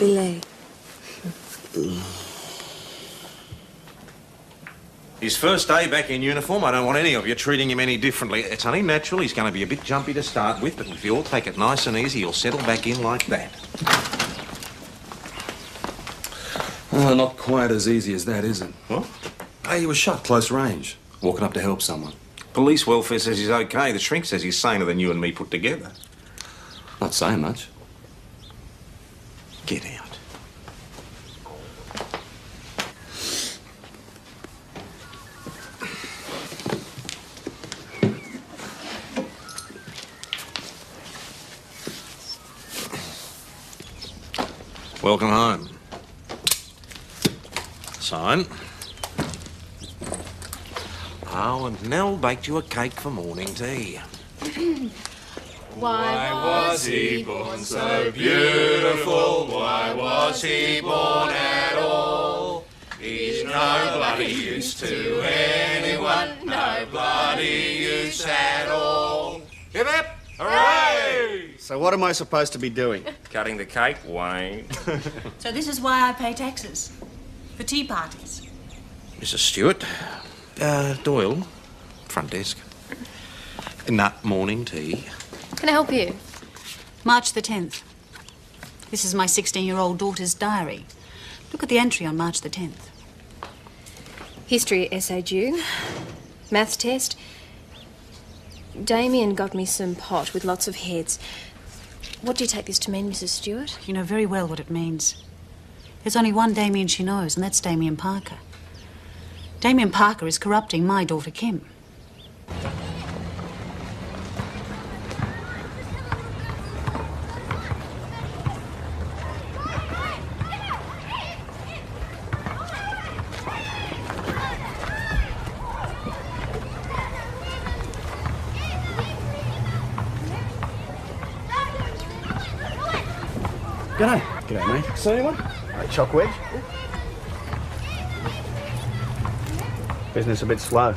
be late. His first day back in uniform, I don't want any of you treating him any differently. It's only natural he's going to be a bit jumpy to start with, but if you all take it nice and easy, he'll settle back in like that. Not quite as easy as that, is it? What? Hey, he was shot close range, walking up to help someone. Police welfare says he's okay. The shrink says he's saner than you and me put together. Not saying much. Get out. Welcome home. Sign. Oh, and Nell baked you a cake for morning tea. Why was he born so beautiful? Why was he born at all? He's no bloody use to anyone, no bloody use at all. Hip hip! Hooray! So what am I supposed to be doing? Cutting the cake, Wayne. So this is why I pay taxes. For tea parties. Mrs. Stewart. Doyle. Front desk. Nut morning tea. Can I help you? March the 10th. This is my 16-year-old daughter's diary. Look at the entry on March the 10th. History essay due. Maths test. Damien got me some pot with lots of heads. What do you take this to mean, Mrs. Stewart? You know very well what it means. There's only one Damien she knows, and that's Damien Parker. Damien Parker is corrupting my daughter, Kim. G'day. G'day, mate. See anyone? Choc wedge? Business a bit slow.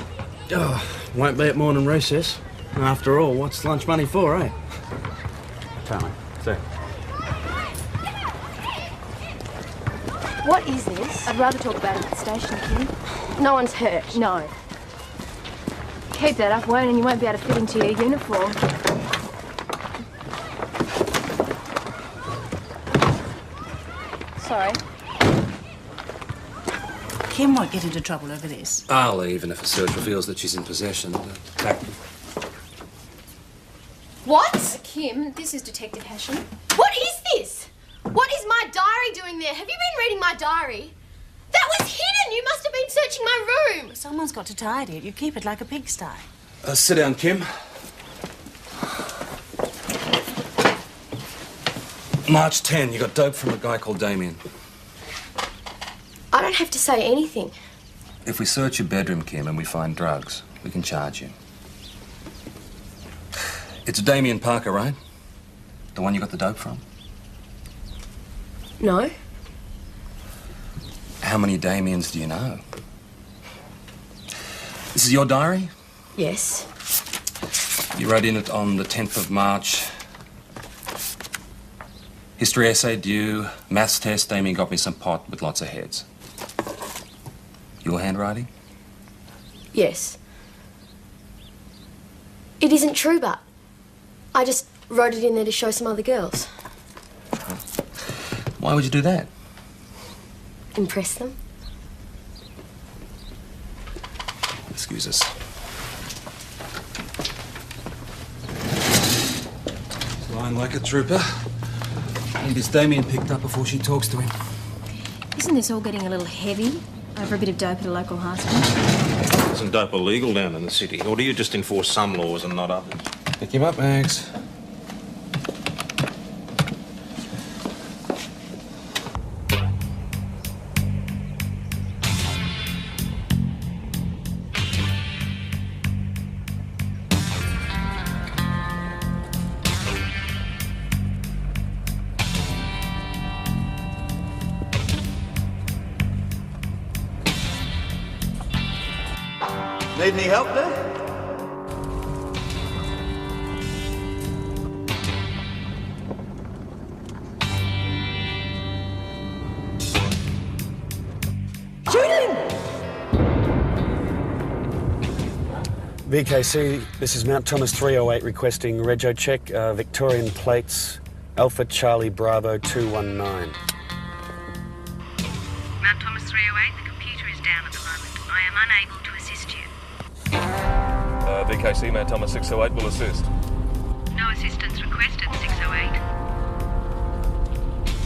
Oh, won't be at morning recess. After all, what's lunch money for, eh? Tell me. See. What is this? I'd rather talk about it at the station, Kim. No one's hurt. No. Keep that up, Wayne, and you won't be able to fit into your uniform. Sorry. Kim won't get into trouble over this. I'll leave, and if a search reveals that she's in possession, back. What? Kim, this is Detective Hasham. What is this? What is my diary doing there? Have you been reading my diary? That was hidden! You must have been searching my room! Someone's got to tidy it. You keep it like a pigsty. Sit down, Kim. March 10, you got dope from a guy called Damien. I don't have to say anything. If we search your bedroom, Kim, and we find drugs, we can charge you. It's Damien Parker, right? The one you got the dope from? No. How many Damiens do you know? This is your diary? Yes. You wrote in it on the 10th of March. History essay due, maths test, Damien got me some pot with lots of heads. Your handwriting? Yes. It isn't true, but I just wrote it in there to show some other girls. Why would you do that? Impress them. Excuse us. Lying like a trooper. And is Damien picked up before she talks to him? Isn't this all getting a little heavy over a bit of dope at a local hospital? Isn't dope illegal down in the city? Or do you just enforce some laws and not others? Pick him up, Max. Need any help there? Shoot him! VKC, this is Mount Thomas 308 requesting rego check, Victorian plates, Alpha Charlie Bravo 219. Mount Thomas 308, the computer is down at the moment. I am unable to assist you. VKC, Mount Thomas 608 will assist. No assistance requested, 608.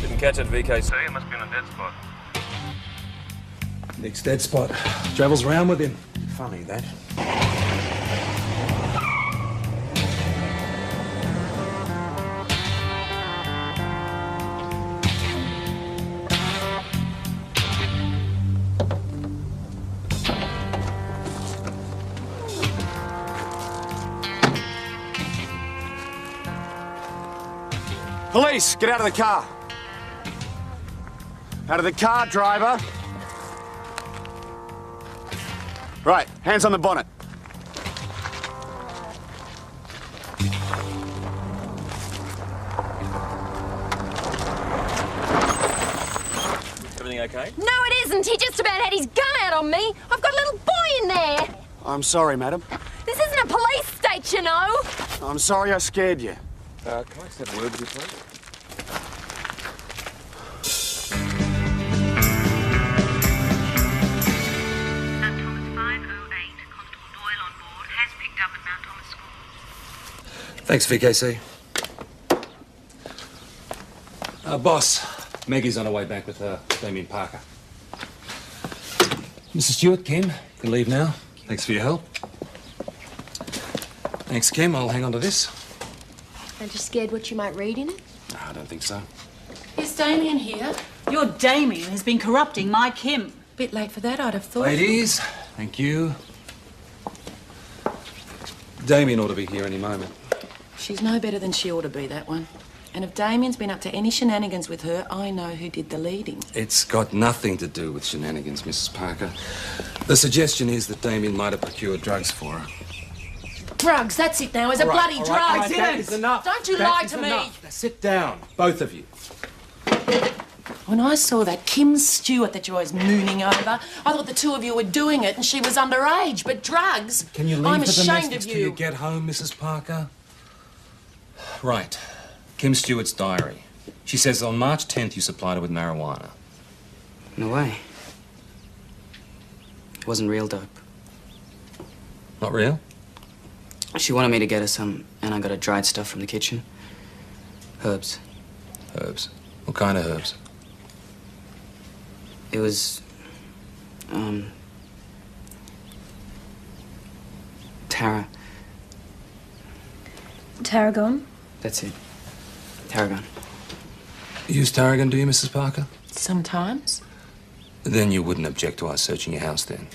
Didn't catch it, VKC. It must be in a dead spot. Nick's dead spot. Travels around with him. Funny, that. Police, get out of the car. Out of the car, driver. Right, hands on the bonnet. Everything okay? No, it isn't. He just about had his gun out on me. I've got a little boy in there. I'm sorry, madam. This isn't a police state, you know. I'm sorry I scared you. Can I just have a word with you, please? Mount Thomas 508, Constable Doyle on board, has picked up at Mount Thomas School. Thanks, VKC. Boss, Maggie's on her way back with Damien Parker. Mrs. Stewart, Kim, you can leave now. Thanks for your help. Thanks, Kim. I'll hang on to this. Aren't you scared what you might read in it? No, I don't think so. Is Damien here? Your Damien has been corrupting my Kim. Bit late for that, I'd have thought. Ladies, thank you. Damien ought to be here any moment. She's no better than she ought to be, that one. And if Damien's been up to any shenanigans with her, I know who did the leading. It's got nothing to do with shenanigans, Mrs. Parker. The suggestion is that Damien might have procured drugs for her. Drugs, that's it now, is a bloody drug. All right, that is enough. Don't you That lie is to me. enough. Now, sit down, both of you. When I saw that Kim Stewart that you're always mooning over, I thought the two of you were doing it and she was underage, but drugs? Can you leave I'm the ashamed domestics of till you you. get home, Mrs. Parker? Right. Kim Stewart's diary. She says on March 10th you supplied her with marijuana. No way. It wasn't real dope. Not real? She wanted me to get her some, and I got her dried stuff from the kitchen. Herbs. Herbs. What kind of herbs? It was, Tara. Tarragon? That's it. Tarragon. You use tarragon, do you, Mrs. Parker? Sometimes. Then you wouldn't object to us searching your house then.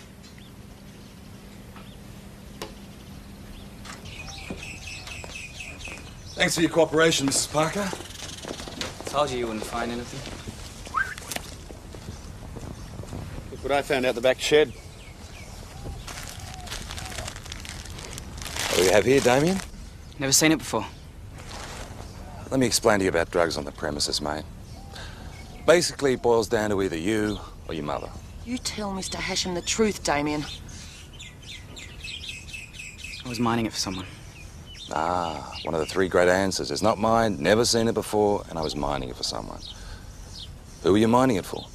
Thanks for your cooperation, Mrs. Parker. Told you wouldn't find anything. Look what I found out the back shed. What do we have here, Damien? Never seen it before. Let me explain to you about drugs on the premises, mate. Basically, it boils down to either you or your mother. You tell Mr. Hashem the truth, Damien. I was mining it for someone. Ah, one of the three great answers. It's not mine, never seen it before, and I was mining it for someone. Who were you mining it for?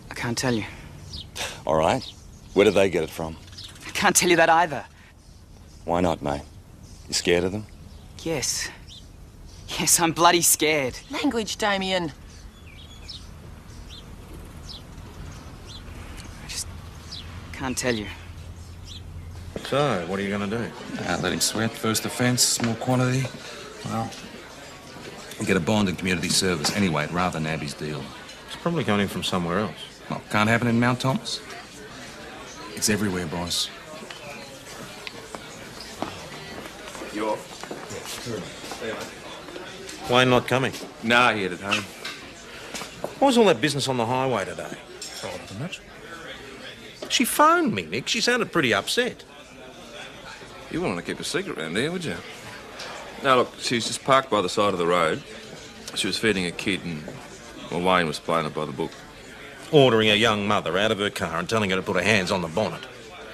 I can't tell you. All right. Where did they get it from? I can't tell you that either. Why not, mate? You scared of them? Yes. Yes, I'm bloody scared. Language, Damien. I just can't tell you. So, what are you going to do? Let him sweat. First offence, small quantity. Well, you get a bond in community service. Anyway, rather than Abby's deal. It's probably coming from somewhere else. Well, can't happen in Mount Thomas. It's everywhere, boss. You off? Wayne not coming. Nah, he headed home. What was all that business on the highway today? Oh, nothing much. She phoned me, Nick. She sounded pretty upset. You wouldn't want to keep a secret around here, would you? No, look, she was just parked by the side of the road. She was feeding a kid and, well, Wayne was playing it by the book. Ordering a young mother out of her car and telling her to put her hands on the bonnet.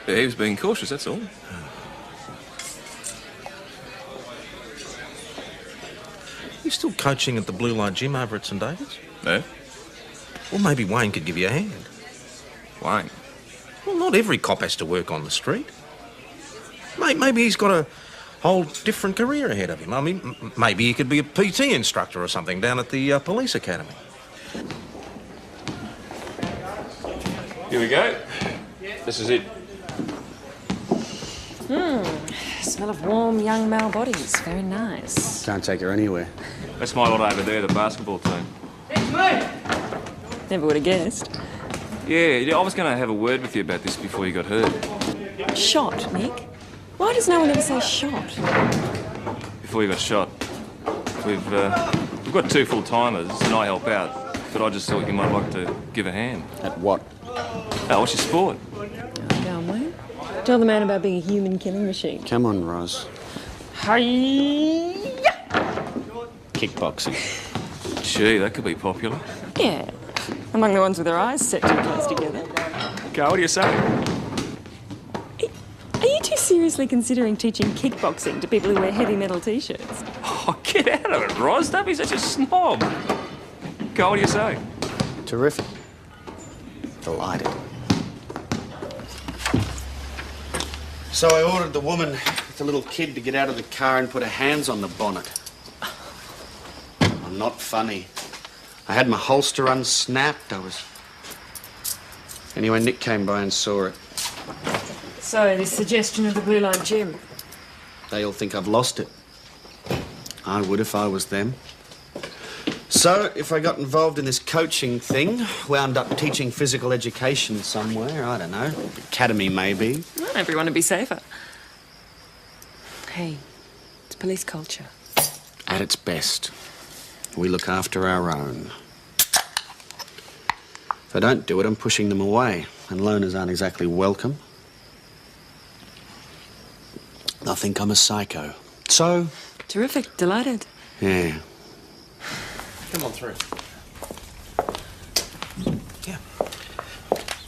Yeah, he was being cautious, that's all. You still coaching at the Blue Light Gym over at St David's? No? Well, maybe Wayne could give you a hand. Wayne? Well, not every cop has to work on the street. Maybe he's got a whole different career ahead of him. I mean, maybe he could be a PT instructor or something down at the police academy. Here we go. This is it. Smell of warm young male bodies. Very nice. Can't take her anywhere. That's my lot over there, the basketball team. Never would have guessed. Yeah, I was going to have a word with you about this before you got hurt. Shot, Nick? Why does no one ever say shot? Before you got shot. We've got 2 full-timers and I help out, but I just thought you might like to give a hand. At what? Oh, what's your sport? Go on, Wayne. Tell the man about being a human killing machine. Come on, Roz. Hi-ya! Kickboxing. Gee, that could be popular. Yeah. Among the ones with their eyes set too close together. Go, what do you say? Are you too seriously considering teaching kickboxing to people who wear heavy metal T-shirts? Oh, get out of it, Roz. Don't be such a snob. Go, what do you say? Terrific. Delighted. So I ordered the woman with the little kid to get out of the car and put her hands on the bonnet. I'm not funny. I had my holster unsnapped. Anyway, Nick came by and saw it. So, this suggestion of the Blue Line Gym. They all think I've lost it. I would if I was them. So, if I got involved in this coaching thing, wound up teaching physical education somewhere, I don't know, academy maybe. Well, everyone would be safer. Hey, it's police culture. At its best. We look after our own. If I don't do it, I'm pushing them away, and loners aren't exactly welcome. They'll think I'm a psycho. So... Terrific. Delighted. Yeah. Come on through. Yeah.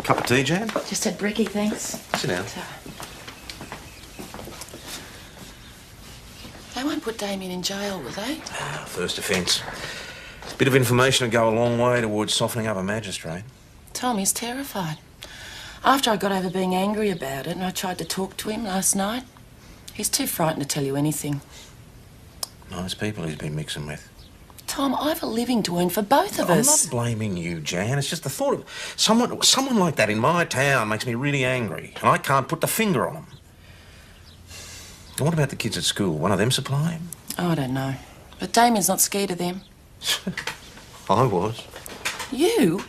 Cup of tea, Jan? Just had brekkie, thanks. Sit down. They won't put Damien in jail, will they? First offence. A bit of information will go a long way towards softening up a magistrate. Tommy's terrified. After I got over being angry about it and I tried to talk to him last night, he's too frightened to tell you anything. Nice people he's been mixing with. Tom, I've a living to earn for both of us. I'm not blaming you, Jan. It's just the thought of someone like that in my town makes me really angry, and I can't put the finger on them. And what about the kids at school? One of them supply him? Oh, I don't know. But Damien's not scared of them. I was. You?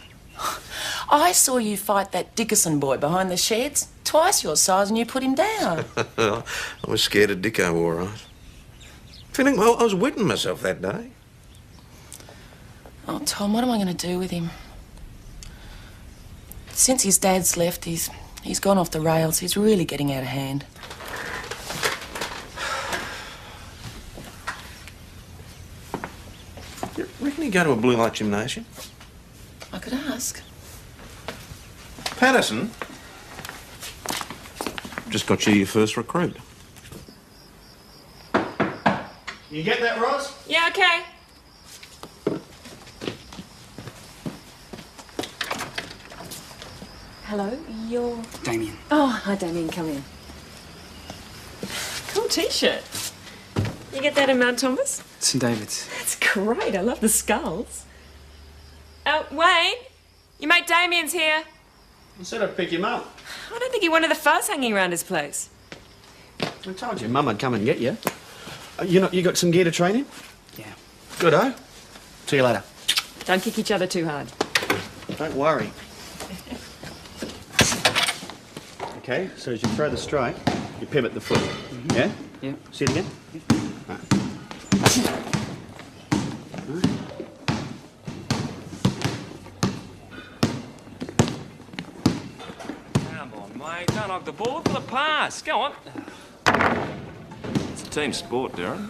I saw you fight that Dickerson boy behind the sheds. Twice your size and you put him down. I was scared of Dicko, all right. Feeling, well, I was wetting myself that day. Oh, Tom, what am I going to do with him? Since his dad's left, he's gone off the rails. He's really getting out of hand. You reckon he'd go to a blue light gymnasium? I could ask. Patterson? Just got you your first recruit. You get that, Roz? Yeah, okay. Hello, you're... Damien. Oh, hi, Damien. Come in. Cool T-shirt. You get that in Mount Thomas? St David's. That's great. I love the skulls. Wayne, your mate Damien's here. I said I'd pick him up. I don't think he wanted the fuss hanging around his place. I told you, Mum, I'd come and get you. You got some gear to train in? Yeah. Good-o. See you later. Don't kick each other too hard. Don't worry. Okay, so as you throw the strike, you pivot the foot. Mm-hmm. Yeah? Yeah. See it again? Yeah. Right. Come on, mate. Don't knock the ball for the pass. Go on. It's a team sport, Darren.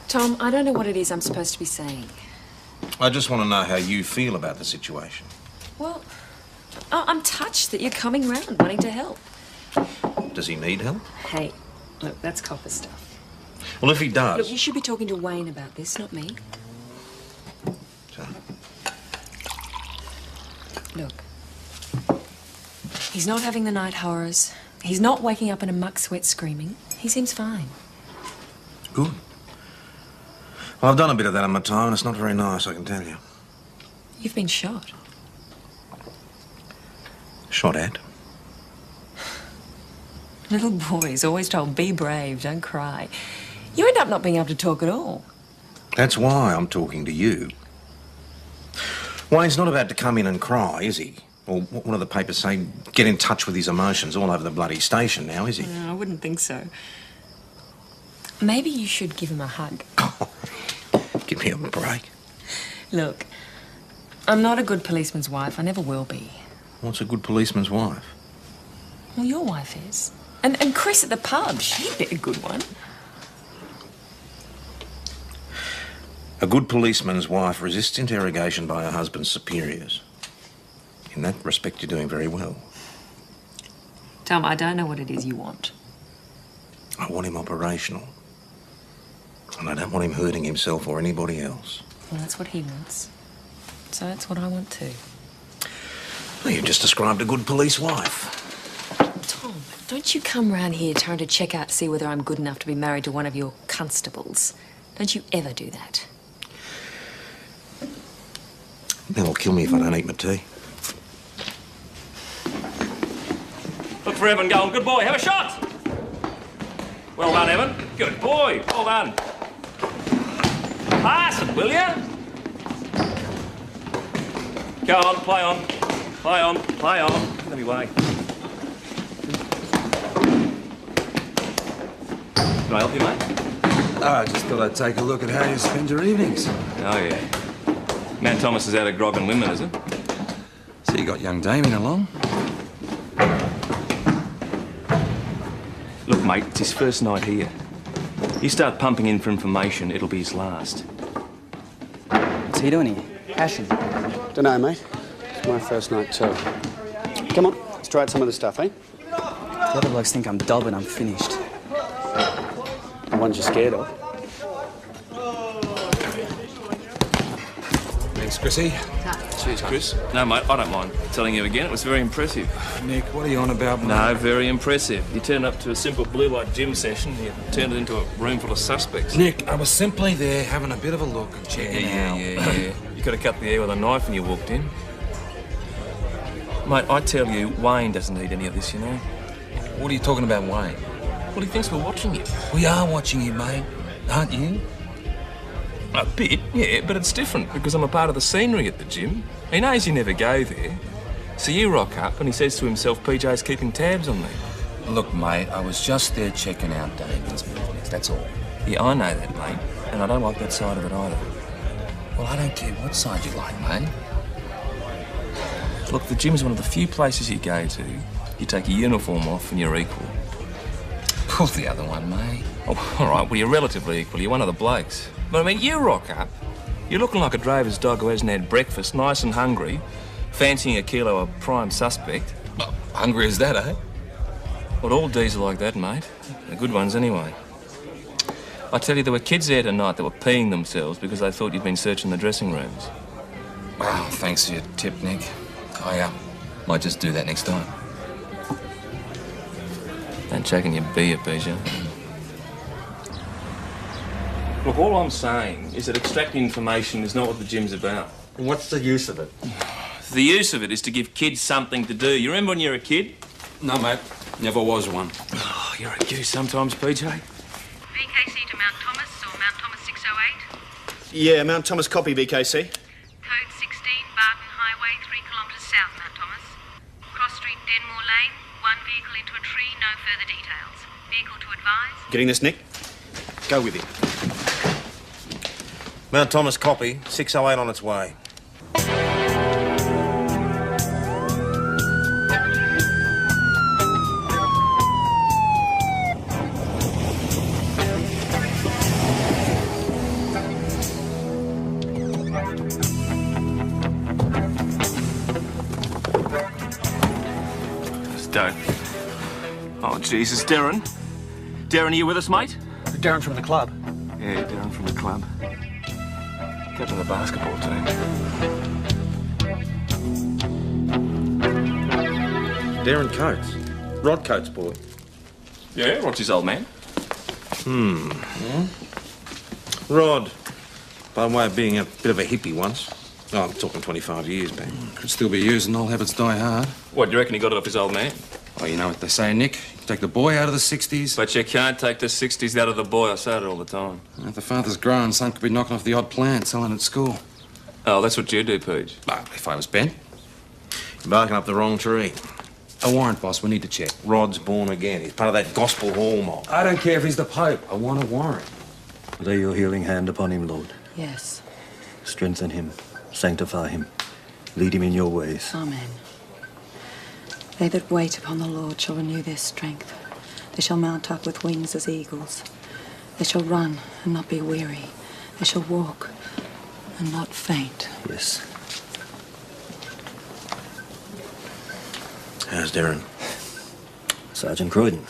Tom, I don't know what it is I'm supposed to be saying. I just want to know how you feel about the situation. Well, I'm touched that you're coming round wanting to help. Does he need help? Hey, look, that's copper stuff. Well, if he does... Look, you should be talking to Wayne about this, not me. So, Look, he's not having the night horrors. He's not waking up in a muck sweat screaming. He seems fine. good. Well, I've done a bit of that in my time, and it's not very nice, I can tell you. You've been shot. Shot at? Little boys always told, be brave, don't cry. You end up not being able to talk at all. That's why I'm talking to you. Wayne's not about to come in and cry, is he? Or what do the papers say? Get in touch with his emotions all over the bloody station now, is he? No, I wouldn't think so. Maybe you should give him a hug. Give me a break. Look, I'm not a good policeman's wife. I never will be. What's a good policeman's wife? Well, your wife is. And Chris at the pub, she'd be a good one. A good policeman's wife resists interrogation by her husband's superiors. In that respect, you're doing very well. Tom, I don't know what it is you want. I want him operational. And I don't want him hurting himself or anybody else. Well, that's what he wants. So that's what I want too. Well, you've just described a good police wife. Tom, don't you come round here trying to check out to see whether I'm good enough to be married to one of your constables. Don't you ever do that. They'll kill me if I don't eat my tea. Look for Evan going. Good boy. Have a shot. Well done, Evan. Good boy. Well done. Pass it, will you? Go on. Play on. Play on. Play on. Get me way. Can I help you, mate? I just thought I'd take a look at how you spend your evenings. Oh, yeah. Mount Thomas is out of grog and women, is it? So you got young Damien along? Look, mate, it's his first night here. You start pumping in for information, it'll be his last. What's he doing here? Hashing? Dunno, mate. It's my first night too. Come on, let's try out some of the stuff, eh? The other blokes think I'm dull, but I'm finished. The ones you're scared of. Thanks, Chrissy. Cheers, Chris. No, mate, I don't mind telling you again. It was very impressive. Nick, what are you on about, mate? No, very impressive. You turned up to a simple blue light gym session, you turned it into a room full of suspects. Nick, I was simply there having a bit of a look and checking out. Yeah. You could have cut the air with a knife when you walked in. Mate, I tell you, Wayne doesn't need any of this, you know. What are you talking about, Wayne? Well, he thinks we're watching you. We are watching you, mate. Aren't you? A bit, yeah, but it's different because I'm a part of the scenery at the gym. He knows you never go there. So you rock up and he says to himself, PJ's keeping tabs on me. Look, mate, I was just there checking out Damien's movements, that's all. Yeah, I know that, mate, and I don't like that side of it either. Well, I don't care what side you like, mate. Look, the gym's one of the few places you go to, you take your uniform off and you're equal. Pull the other one, mate. Oh, all right, well, you're relatively equal. You're one of the blokes. But, I mean, you rock up. You're looking like a drover's dog who hasn't had breakfast, nice and hungry, fancying a kilo of prime suspect. Oh, hungry as that, eh? Well, all D's are like that, mate. The good ones, anyway. I tell you, there were kids there tonight that were peeing themselves because they thought you'd been searching the dressing rooms. Wow, thanks for your tip, Nick. I might just do that next time. Don't choke in your beer, PJ. Look, all I'm saying is that extracting information is not what the gym's about. And what's the use of it? The use of it is to give kids something to do. You remember when you were a kid? No, mate. Never was one. Oh, you're a goose sometimes, PJ. VKC to Mount Thomas or Mount Thomas 608? Yeah, Mount Thomas copy, VKC. Code 16, Barton Highway, 3 kilometres south, Mount Thomas. Cross Street, Denmore Lane, one vehicle into a tree, no further details. Vehicle to advise. Getting this, Nick? Go with him. Mount Thomas copy, 608 on its way. don't. Oh, Jesus. Darren? Darren, are you with us, mate? Darren from the club. Yeah, Darren from the club. Captain of the basketball team. Darren Coates. Rod Coates' boy. Yeah, Rod's his old man. Rod, by way of being a bit of a hippie once. Oh, I'm talking 25 years back. Could still be used and old habits die hard. What, do you reckon he got it off his old man? Oh, you know what they say, Nick? You take the boy out of the 60s. But you can't take the 60s out of the boy. I say it all the time. If the father's grown, son could be knocking off the odd plant, selling at school. Oh, that's what you do, Pooch. Well, if I was Ben. You're barking up the wrong tree. A warrant, boss. We need to check. Rod's born again. He's part of that gospel hall mob. I don't care if he's the Pope. I want a warrant. Lay your healing hand upon him, Lord. Yes. Strengthen him. Sanctify him. Lead him in your ways. Amen. They that wait upon the Lord shall renew their strength. They shall mount up with wings as eagles. They shall run and not be weary. They shall walk and not faint. Yes. How's Darren? Sergeant Croydon.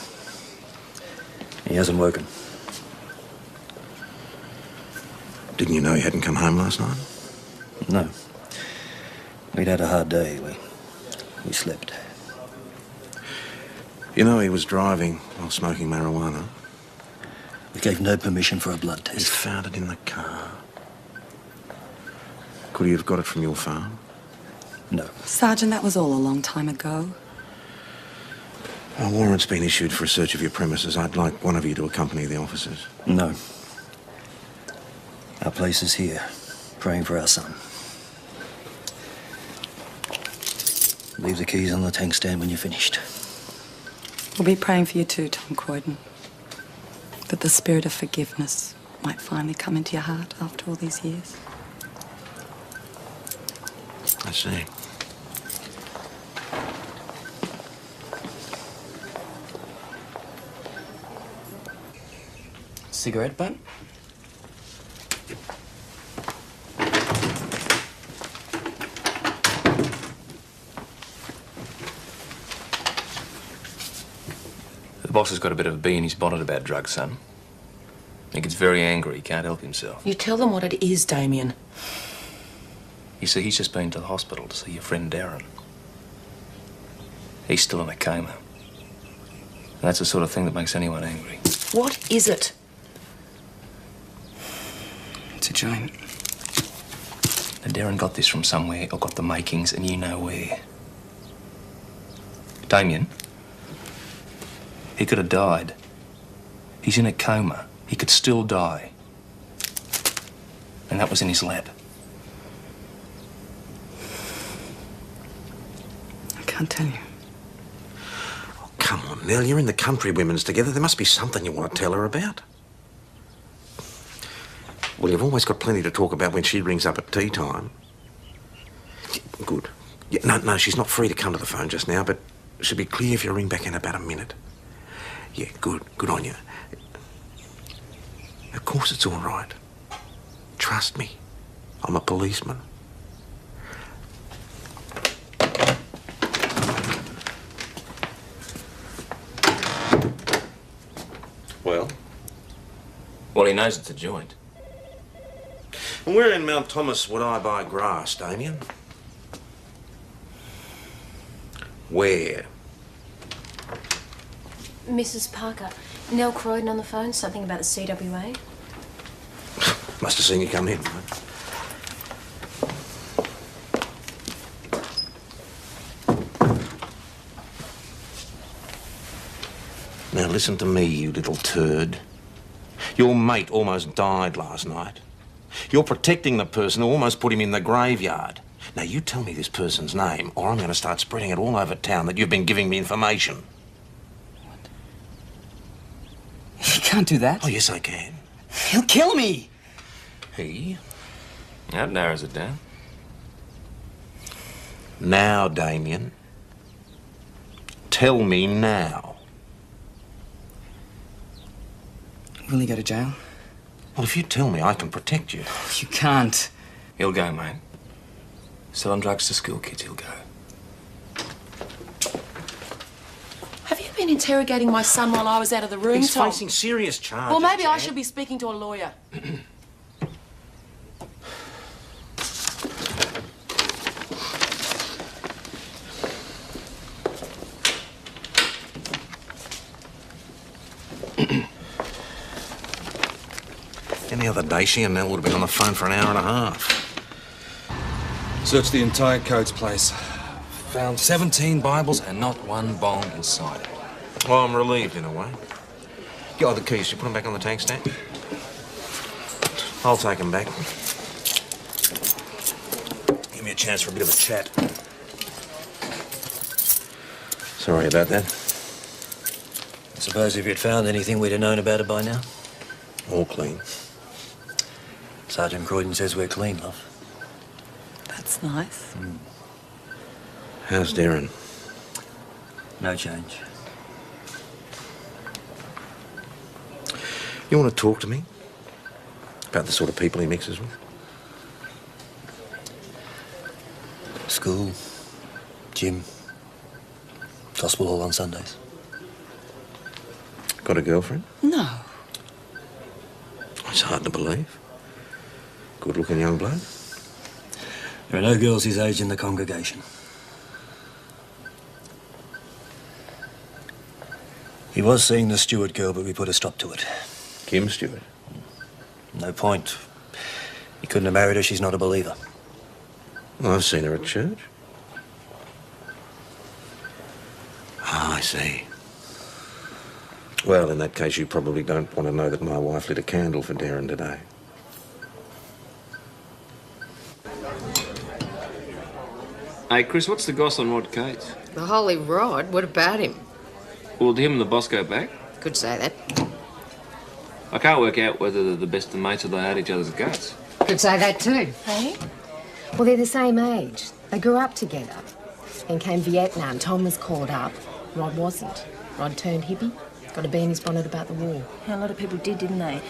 He hasn't woken. Didn't you know he hadn't come home last night? No. We'd had a hard day. We slept. You know he was driving while smoking marijuana. We gave no permission for a blood He test. found it in the car. Could he have got it from your farm? No. Sergeant, that was all a long time ago. A warrant's been issued for a search of your premises. I'd like one of you to accompany the officers. No. Our place is here, praying for our son. Leave the keys on the tank stand when you're finished. We'll be praying for you too, Tom Croydon. That the spirit of forgiveness might finally come into your heart after all these years. I see. Cigarette butt? The boss has got a bit of a bee in his bonnet about drugs, son. He gets very angry. He can't help himself. You tell them what it is, Damien. You see, he's just been to the hospital to see your friend Darren. He's still in a coma. And that's the sort of thing that makes anyone angry. What is it? It's a joint. Now, Darren got this from somewhere, or got the makings, and you know where. Damien, he could have died. He's in a coma. He could still die. And that was in his lap. I can't tell you. Oh, come on, Nell. You're in the country women's together. There must be something you want to tell her about. Well, you've always got plenty to talk about when she rings up at tea time. Good. Yeah, no, she's not free to come to the phone just now, but she'll be clear if you ring back in about a minute. Yeah, good. Good on you. Of course it's all right. Trust me. I'm a policeman. Well? Well, he knows it's a joint. And where in Mount Thomas would I buy grass, Damien? Where? Mrs. Parker, Nell Croydon on the phone, something about the CWA. Must have seen you come in. Now listen to me, you little turd. Your mate almost died last night. You're protecting the person who almost put him in the graveyard. Now you tell me this person's name, or I'm going to start spreading it all over town that you've been giving me information. You can't do that. Oh, yes, I can. He'll kill me. He? That narrows it down. Now, Damien. Tell me now. Will he go to jail? Well, if you tell me, I can protect you. You can't. He'll go, mate. Selling drugs to school kids, he'll go. been interrogating my son while I was out of the room, He's Tom? facing serious charges. Well, maybe I Jan. should be speaking to a lawyer. Any other day, she and Nell would have been on the phone for an hour and a half. Searched the entire Coates place. Found 17 Bibles and not one bong inside. Well, I'm relieved in a way. Get the keys. You put them back on the tank stand? I'll take them back. Give me a chance for a bit of a chat. Sorry about that. I suppose if you'd found anything, we'd have known about it by now. All clean. Sergeant Croydon says we're clean, love. That's nice. How's Darren? No change. You want to talk to me? About the sort of people he mixes with? School, gym, gospel hall on Sundays. Got a girlfriend? No. It's hard to believe. Good-looking young bloke. There are no girls his age in the congregation. He was seeing the Stewart girl, but we put a stop to it. Kim Stewart? No point. He couldn't have married her. She's not a believer. Well, I've seen her at church. Ah, I see. Well, in that case, you probably don't want to know that my wife lit a candle for Darren today. Hey, Chris, what's the goss on Rod Cates? The Holy Rod? What about him? Well, did him and the boss go back? Could say that. I can't work out whether they're the best of mates or they hate each other's guts. Could say that too. Hey? Well, they're the same age. They grew up together. Then came Vietnam. Tom was called up. Rod wasn't. Rod turned hippie. Got a bee in his bonnet about the war. A lot of people did, didn't they?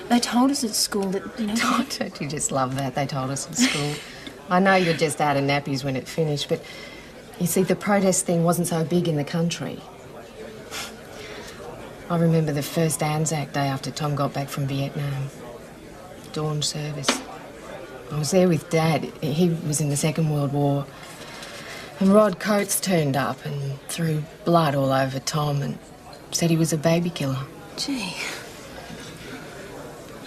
They told us at school that, you know... Oh, don't you just love that? They told us at school. I know you're just out of nappies when it finished, but you see, the protest thing wasn't so big in the country. I remember the first Anzac Day after Tom got back from Vietnam. Dawn service. I was there with Dad. He was in the Second World War. And Rod Coates turned up and threw blood all over Tom and said he was a baby killer. Gee.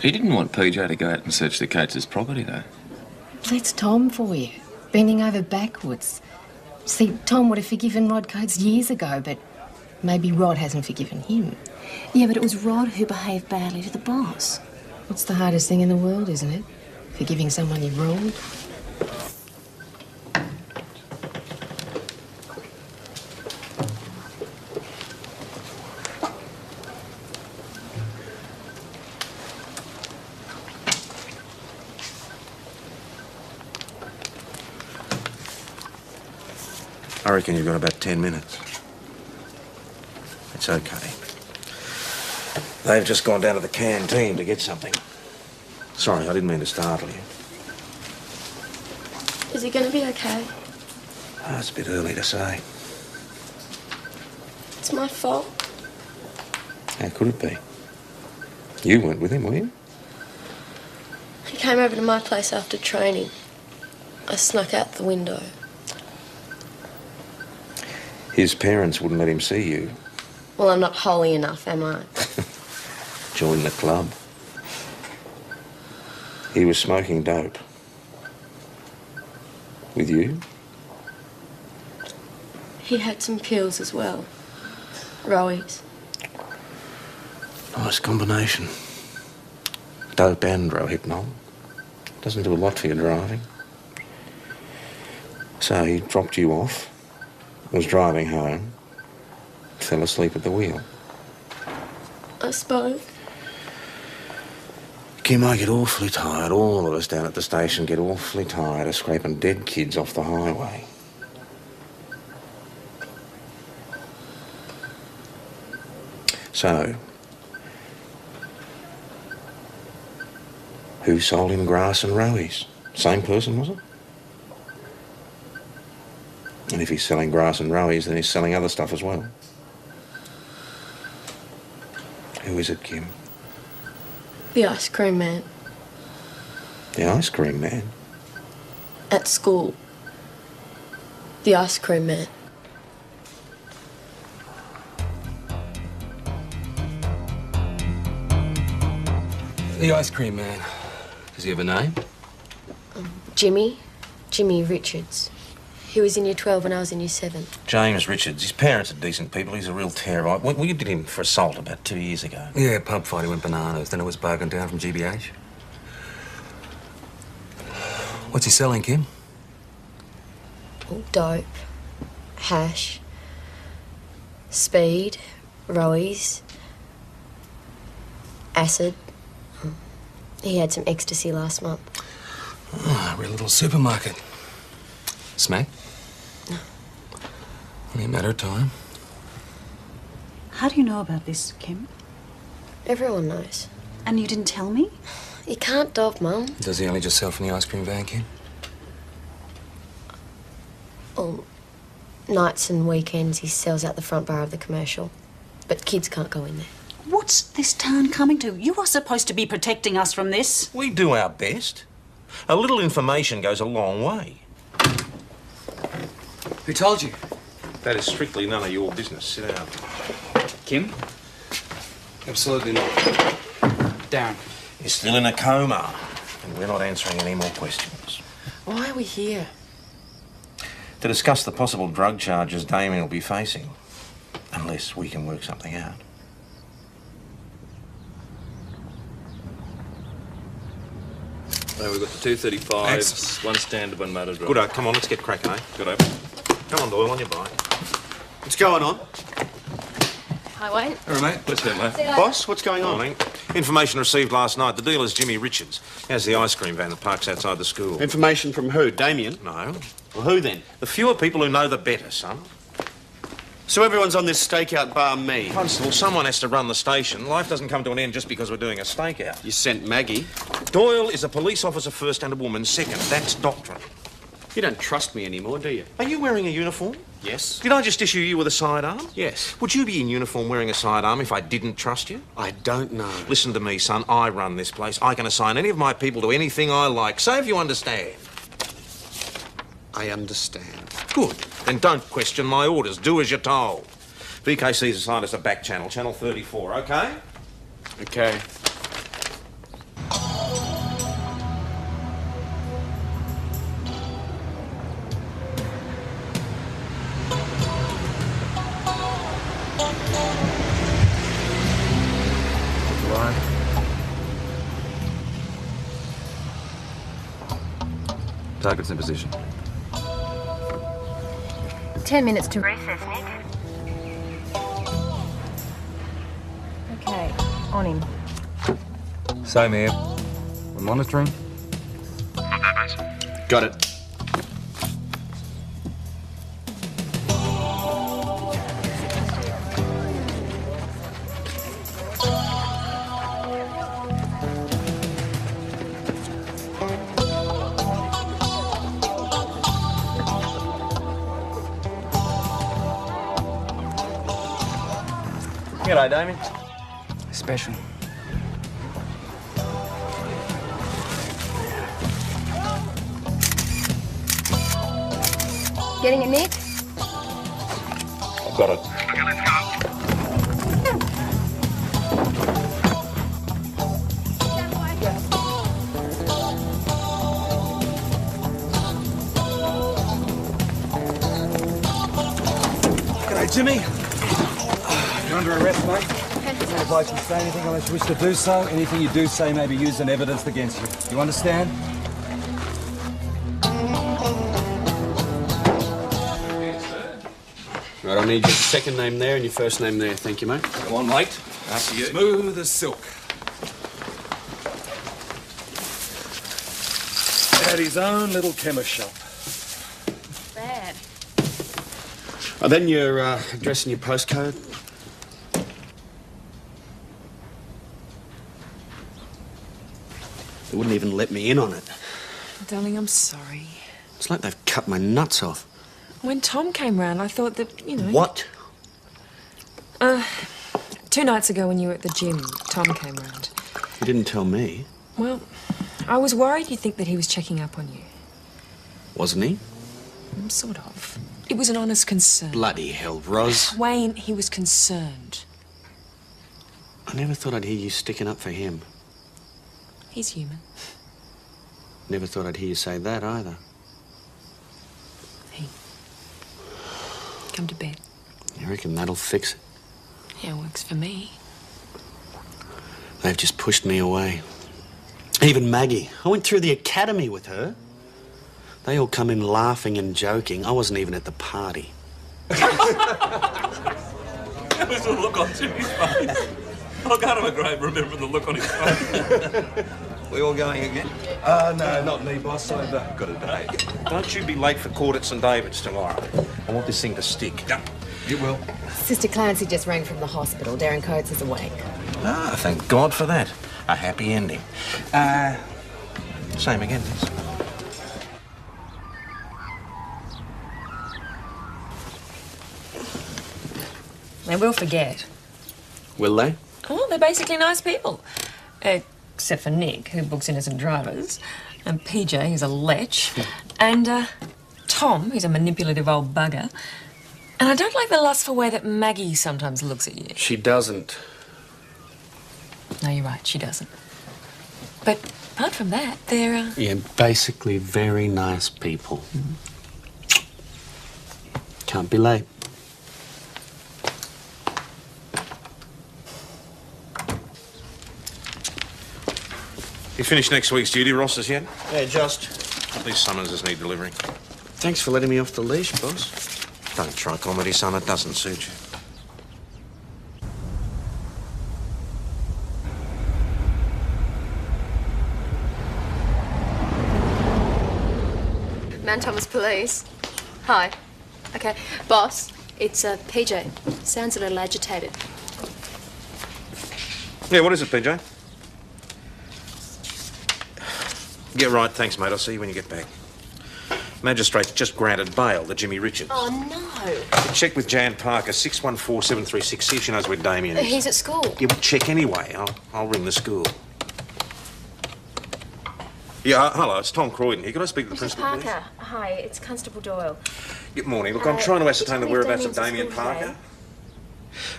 He didn't want PJ to go out and search the Cates' property, though. That's Tom for you, bending over backwards. See, Tom would have forgiven Rod Coates years ago, but maybe Rod hasn't forgiven him. Yeah, but it was Rod who behaved badly to the boss. What's the hardest thing in the world, isn't it? Forgiving someone you've wronged. I reckon you've got about 10 minutes. It's okay. They've just gone down to the canteen to get something. Sorry, I didn't mean to startle you. Is he going to be okay? Oh, it's a bit early to say. It's my fault. How could it be? You weren't with him, were you? He came over to my place after training. I snuck out the window. His parents wouldn't let him see you. Well, I'm not holy enough, am I? Join the club. He was smoking dope. With you? He had some pills as well. Rowies. Nice combination. Dope and Rohypnol. Doesn't do a lot for your driving. So he dropped you off, was driving home, fell asleep at the wheel. I suppose. Kim, I get awfully tired. All of us down at the station get awfully tired of scraping dead kids off the highway. So, who sold him grass and rowies? Same person, was it? And if he's selling grass and rowies, then he's selling other stuff as well. Who is it, Kim? The ice cream man. The ice cream man? At school. The ice cream man. The ice cream man. Does he have a name? Jimmy. Jimmy Richards. He was in year 12 when I was in year 7. James Richards. His parents are decent people. He's a real terror. Well, you did him for assault about 2 years ago. Yeah, pub fight. He went bananas. Then it was bargained down from GBH. What's he selling, Kim? Dope. Hash. Speed. Rowies. Acid. He had some ecstasy last month. Ah, real little supermarket. Smack? Only a matter of time. How do you know about this, Kim? Everyone knows. And you didn't tell me? You can't dove, Mum. Does he only just sell from the ice cream van, Kim? Oh, nights and weekends he sells out the front bar of the commercial. But kids can't go in there. What's this town coming to? You are supposed to be protecting us from this. We do our best. A little information goes a long way. Who told you? That is strictly none of your business. Sit down. Kim? Absolutely not. Darren. You're still in a coma, and we're not answering any more questions. Why are we here? To discuss the possible drug charges Damien will be facing, unless we can work something out. So we've got the 235s, one standard, one motor drive. Good, come on, let's get cracking, eh? Good, Come on, Doyle, on your bike. What's going on? Hi, Wayne. All right, mate. Let's go, mate. See you later. Boss, what's going on? Morning. Information received last night. The dealer's Jimmy Richards. Has the ice cream van that parks outside the school. Information from who? Damien? No. Well, who then? The fewer people who know, the better, son. So everyone's on this stakeout bar me. Constable, someone has to run the station. Life doesn't come to an end just because we're doing a stakeout. You sent Maggie. Doyle is a police officer first and a woman second. That's doctrine. You don't trust me anymore, do you? Are you wearing a uniform? Yes. Did I just issue you with a sidearm? Yes. Would you be in uniform wearing a sidearm if I didn't trust you? I don't know. Listen to me, son. I run this place. I can assign any of my people to anything I like. Say if you understand. I understand. Good. Then don't question my orders. Do as you're told. VKC's assigned us a back channel, channel 34, okay? Okay. Target's in position. 10 minutes to recess, Nick. Okay, on him. Same here. We're monitoring. Got it. G'day, Damien. Special. Getting it, Nick? I've got it. Okay, let's go. G'day, Jimmy. You're under arrest, mate. No advice you say anything unless you wish to do so. Anything you do say may be used in evidence against you. You understand? Right, I need your second name there and your first name there. Thank you, mate. Come on, mate. After you. Smooth as silk. At his own little chemist shop. Bad. Oh, then your address and your postcode. They wouldn't even let me in on it. Darling, I'm sorry. It's like they've cut my nuts off. When Tom came round, I thought that, you know... What? 2 nights ago when you were at the gym, Tom came round. You didn't tell me. Well, I was worried you'd think that he was checking up on you. Wasn't he? Sort of. It was an honest concern. Bloody hell, Ros. Wayne, he was concerned. I never thought I'd hear you sticking up for him. He's human. Never thought I'd hear you say that either. Hey, come to bed. You reckon that'll fix it? Yeah, it works for me. They've just pushed me away. Even Maggie. I went through the academy with her. They all come in laughing and joking. I wasn't even at the party. That was the look on Jimmy's face. I can't have a great remembering the look on his face. We all going again? No, not me, boss. I've got a date. Don't you be late for court at St David's tomorrow. I want this thing to stick. You will. Sister Clancy just rang from the hospital. Darren Coates is awake. Ah, thank God for that. A happy ending. Same again, Liz. They will forget. Will they? Oh, they're basically nice people. Except for Nick, who books innocent drivers, and PJ, who's a lech, and Tom, who's a manipulative old bugger. And I don't like the lustful way that Maggie sometimes looks at you. She doesn't. No, you're right, she doesn't. But apart from that, they're... Yeah, basically very nice people. Can't be late. You finished next week's duty rosters yet? Yeah, just. These summonses need delivering. Thanks for letting me off the leash, boss. Don't try comedy, son. It doesn't suit you. Mount Thomas Police. Hi. Okay, boss, it's PJ. Sounds a little agitated. Yeah, what is it, PJ? Get right, thanks, mate. I'll see you when you get back. Magistrate's just granted bail to Jimmy Richards. Oh, no. Check with Jan Parker, 614-736. See if she knows where Damien is. He's at school. Yeah, well, check anyway. I'll ring the school. Yeah, hello, it's Tom Croydon here. Can I speak to the Mrs. principal, please? Parker, hi, it's Constable Doyle. Good morning. Look, I'm trying to ascertain the tell me if whereabouts of Damien's Damien at school Parker.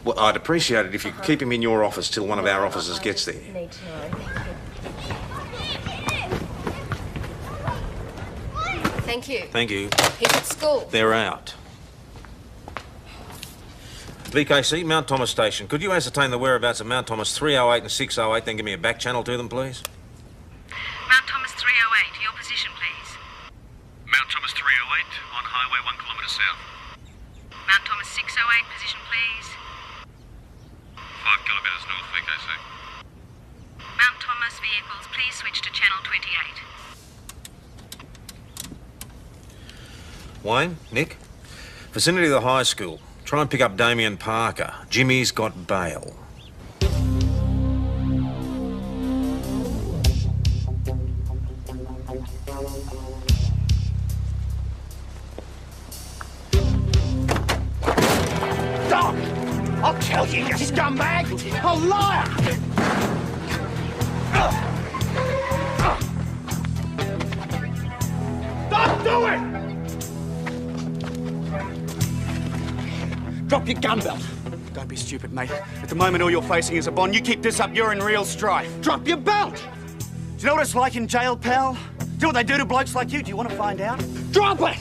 Well, I'd appreciate it if you could keep him in your office till one of our officers gets there. Need to know, thank you. Thank you. He's at school. They're out. VKC, Mount Thomas Station. Could you ascertain the whereabouts of Mount Thomas 308 and 608, then give me a back channel to them, please? Mount Thomas 308, your position, please. Mount Thomas 308 on Highway 1 kilometre south. Mount Thomas 608, position, please. 5 kilometres north, VKC. Mount Thomas vehicles, please switch to channel 28. Wayne, Nick, vicinity of the high school. Try and pick up Damien Parker. Jimmy's got bail. Stop! I'll tell you, you scumbag! A liar! Stop doing! Drop your gun belt. Don't be stupid, mate. At the moment, all you're facing is a bond. You keep this up, you're in real strife. Drop your belt! Do you know what it's like in jail, pal? Do you know what they do to blokes like you? Do you want to find out? Drop it!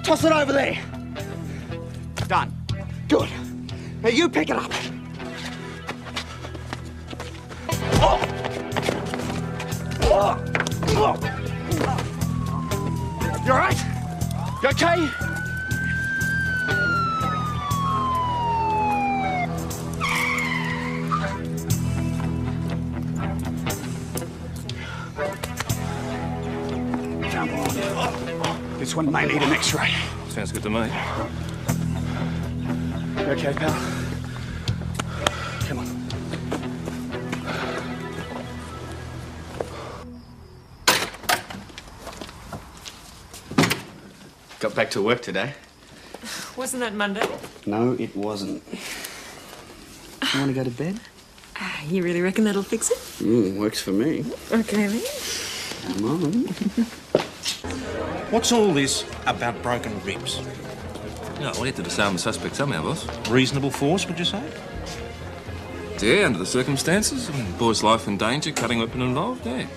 Toss it over there. Done. Good. Now you pick it up. You all right? You okay? This one may need an X-ray. Sounds good to me. You okay, pal? Come on. Got back to work today. Wasn't that Monday? No, it wasn't. You want to go to bed? You really reckon that'll fix it? Works for me. Okay, then. Come on. What's all this about broken ribs? No, we need to disarm the suspect somehow, boss. Reasonable force, would you say? Yeah, under the circumstances. I mean, boy's life in danger, cutting weapon involved, yeah.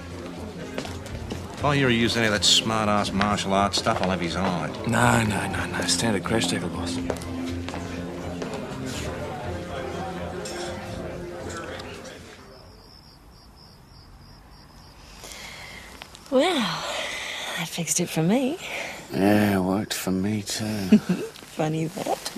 If I hear he used any of that smart-ass martial arts stuff, I'll have his eye. No. Standard crash tackle, boss. Well, that fixed it for me. Yeah, worked for me too. Funny that.